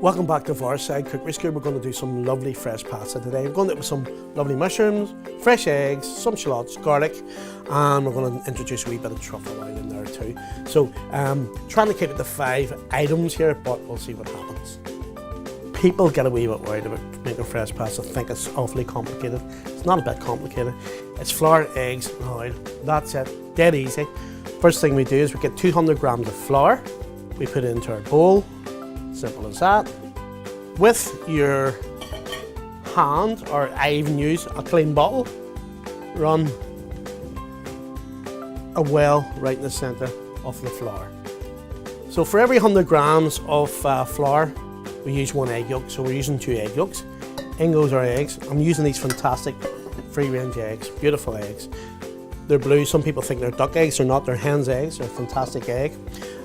Welcome back to Forestside Cookery School. We're going to do some lovely fresh pasta today. We're going to do it with some lovely mushrooms, fresh eggs, some shallots, garlic, and we're going to introduce a wee bit of truffle oil in there too. So trying to keep it to 5 items here, but we'll see what happens. People get a wee bit worried about making fresh pasta, think it's awfully complicated. It's not a bit complicated. It's flour, eggs, and oil. That's it, dead easy. First thing we do is we get 200 grams of flour. We put it into our bowl. Simple as that. With your hand, or I even use a clean bottle, run a well right in the centre of the flour. So for every 100 grams of flour, we use 1 egg yolk, so we're using 2 egg yolks. In goes our eggs. I'm using these fantastic free-range eggs, beautiful eggs. They're blue, some people think they're duck eggs, they're not, they're hen's eggs, they're a fantastic egg.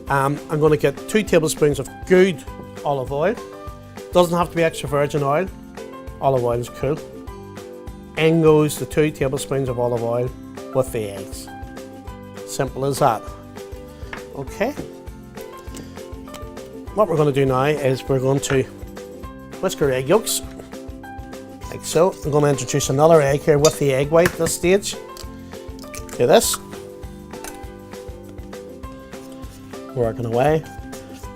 I'm going to get 2 tablespoons of good olive oil. Doesn't have to be extra virgin oil. Olive oil is cool. In goes the 2 tablespoons of olive oil with the eggs. Simple as that. Okay. What we're going to do now is we're going to whisk our egg yolks, like so. I'm going to introduce another egg here with the egg white at this stage. Do this. Working away.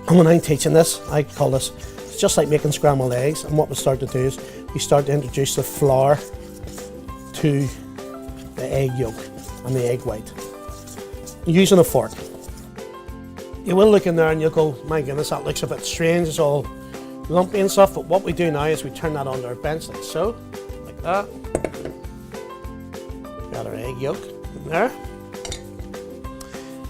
And when I'm teaching this, I call this, it's just like making scrambled eggs. And what we start to do is we start to introduce the flour to the egg yolk and the egg white, using a fork. You will look in there and you'll go, my goodness, that looks a bit strange, it's all lumpy and stuff. But what we do now is we turn that onto our bench like so, like that. Got our egg yolk in there.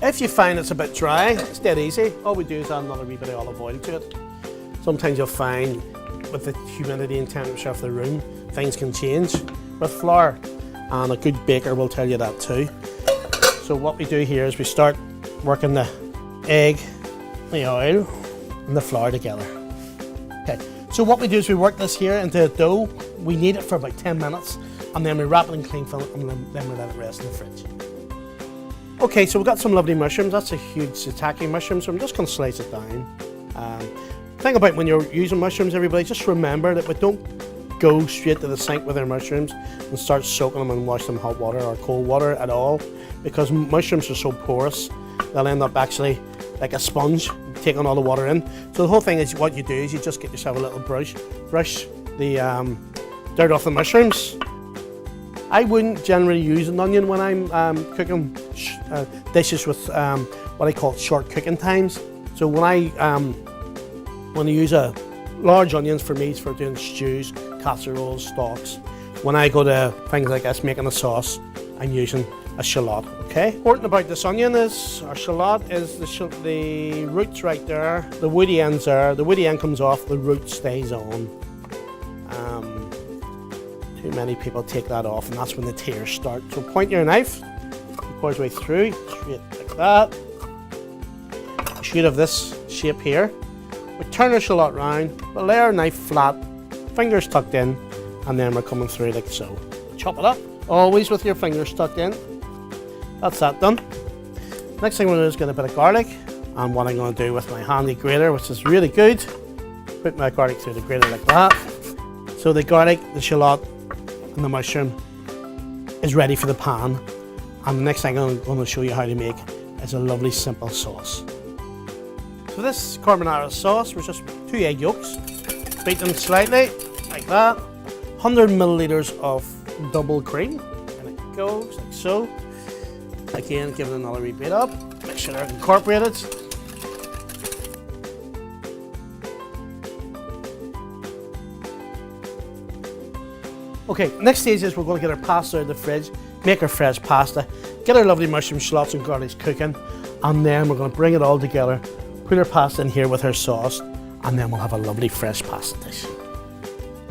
If you find it's a bit dry, it's dead easy. All we do is add another wee bit of olive oil to it. Sometimes you'll find with the humidity and temperature of the room, things can change with flour, and a good baker will tell you that too. So what we do here is we start working the egg, the oil, and the flour together. Okay, so what we do is we work this here into a dough. We knead it for about 10 minutes, and then we wrap it in cling film, and then we let it rest in the fridge. Okay, so we've got some lovely mushrooms. That's a huge shiitake mushroom, so I'm just going to slice it down. Think about when you're using mushrooms, everybody, just remember that we don't go straight to the sink with our mushrooms and start soaking them and wash them in hot water or cold water at all, because mushrooms are so porous, they'll end up actually like a sponge, taking all the water in. So the whole thing is, what you do is you just get yourself a little brush the dirt off the mushrooms. I wouldn't generally use an onion when I'm cooking dishes with what I call short cooking times. So when I use large onions, for me, it's for doing stews, casseroles, stocks. When I go to things like this, making a sauce, I'm using a shallot. Okay. Important about this onion is, our shallot is the roots right there. The woody end's there. The woody end comes off. The root stays on. Too many people take that off, and that's when the tears start. So point your knife, it pours way through, straight like that. You should have this shape here. We turn our shallot round, we lay our knife flat, fingers tucked in, and then we're coming through like so. Chop it up, always with your fingers tucked in. That's that done. Next thing we're going to do is get a bit of garlic, and what I'm going to do with my handy grater, which is really good, put my garlic through the grater like that. So the garlic, the shallot, and the mushroom is ready for the pan, and the next thing I'm going to show you how to make is a lovely simple sauce. So this carbonara sauce was just 2 egg yolks, beat them slightly like that, 100 milliliters of double cream, and it goes like so. Again, give it another wee beat up, make sure they're incorporated. Okay, next stage is we're going to get our pasta out of the fridge, make our fresh pasta, get our lovely mushroom shallots and garlics cooking, and then we're going to bring it all together, put our pasta in here with our sauce, and then we'll have a lovely fresh pasta dish.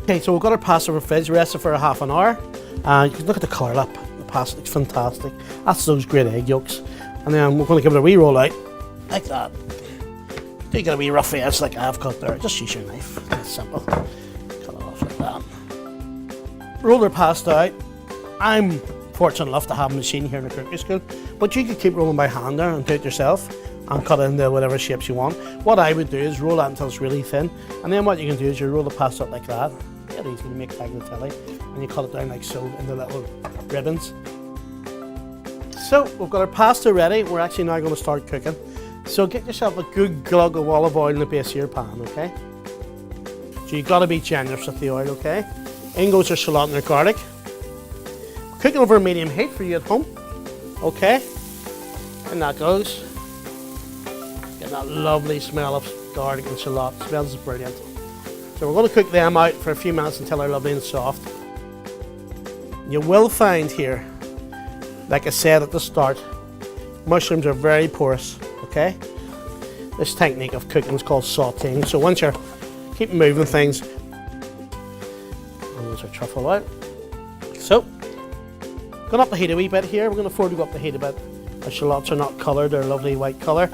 Okay, so we've got our pasta in the fridge, rested for a half an hour. You can look at the colour up, the pasta looks fantastic. That's those great egg yolks. And then we're going to give it a wee roll out, like that. Do you get a wee rough edge like I've cut there, just use your knife, it's simple. Cut it off like that. Roll our pasta out. I'm fortunate enough to have a machine here in the cookery school, but you could keep rolling by hand there and do it yourself. and cut it into whatever shapes you want. What I would do is roll that until it's really thin, and then what you can do is you roll the pasta up like that. It's easy to make tagliatelle, and you cut it down like so into little ribbons. So we've got our pasta ready. We're actually now going to start cooking. So get yourself a good glug of olive oil in the base of your pan, okay? So you've got to be generous with the oil, okay? In goes your shallot and your garlic. Cooking over a medium heat for you at home, okay? And that goes. Get that lovely smell of garlic and shallot. It smells brilliant. So we're going to cook them out for a few minutes until they're lovely and soft. You will find here, like I said at the start, mushrooms are very porous, okay? This technique of cooking is called sauteing. So once you're keep moving things, and there's our truffle out. So, going up the heat a wee bit here. We're going to afford to go up the heat a bit. Our shallots are not coloured, they're a lovely white colour,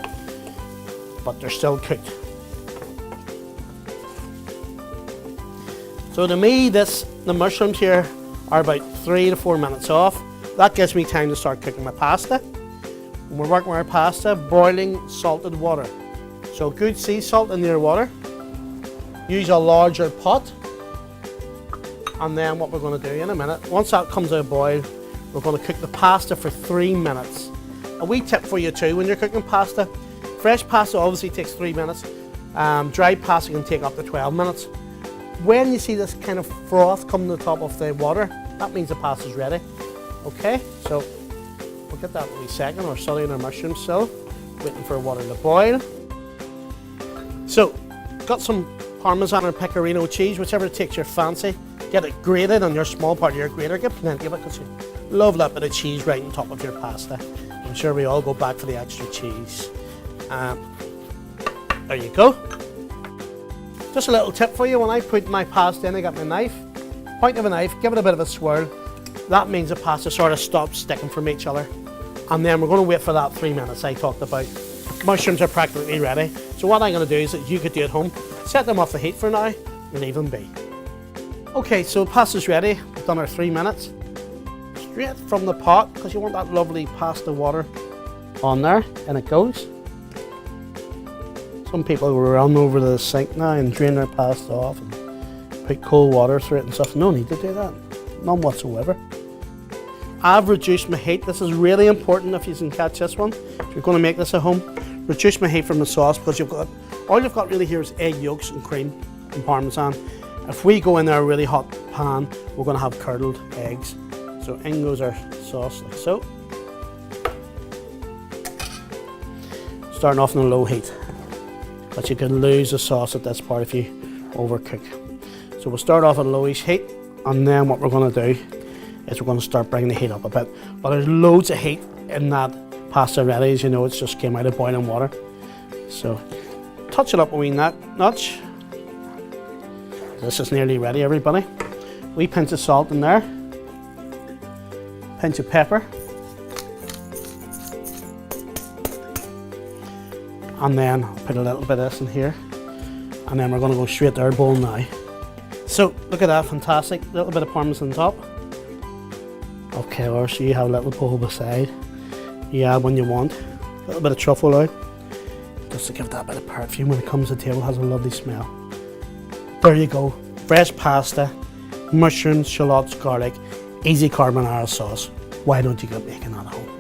but they're still cooked. So to me, the mushrooms here are about 3 to 4 minutes off. That gives me time to start cooking my pasta. When we're working with our pasta, boiling salted water. So good sea salt in your water. Use a larger pot. And then what we're going to do in a minute, once that comes to a boil, we're going to cook the pasta for 3 minutes. A wee tip for you too, when you're cooking pasta, fresh pasta obviously takes 3 minutes. Dried pasta can take up to 12 minutes. When you see this kind of froth come to the top of the water, that means the pasta's ready. Okay, so we'll get that in a wee second. We're sauteing our mushrooms still, waiting for water to boil. So, got some Parmesan or Pecorino cheese, whichever takes your fancy. Get it grated on your small part of your grater. Get plenty of it because you love that bit of cheese right on top of your pasta. I'm sure we all go back for the extra cheese. There you go. Just a little tip for you, when I put my pasta in, I got my knife, point of a knife, give it a bit of a swirl. That means the pasta sort of stops sticking from each other. And then we're going to wait for that 3 minutes I talked about. Mushrooms are practically ready. So what I'm going to do is that you could do at home, set them off the heat for now, and leave them be. Okay, so pasta's ready. We've done our 3 minutes. Straight from the pot, because you want that lovely pasta water on there, and it goes. Some people will run over to the sink now and drain their pasta off and put cold water through it and stuff. No need to do that, none whatsoever. I've reduced my heat. This is really important if you can catch this one. If you're going to make this at home, reduce my heat from the sauce, because all you've got really here is egg yolks and cream and Parmesan. If we go in there a really hot pan, we're going to have curdled eggs. So in goes our sauce like so. Starting off on a low heat. But you can lose the sauce at this part if you overcook. So we'll start off at a lowish heat, and then what we're going to do is we're going to start bringing the heat up a bit. But there's loads of heat in that pasta ready, as you know, it's just came out of boiling water. So touch it up a wee notch. This is nearly ready, everybody. Wee pinch of salt in there, pinch of pepper, and then I'll put a little bit of this in here, and then we're going to go straight to our bowl now. So look at that, fantastic. A little bit of Parmesan on top. Okay, or so you have a little bowl beside. You add when you want. A little bit of truffle out, just to give that bit of perfume when it comes to the table. It has a lovely smell. There you go, fresh pasta, mushrooms, shallots, garlic, easy carbonara sauce. Why don't you get making that at home?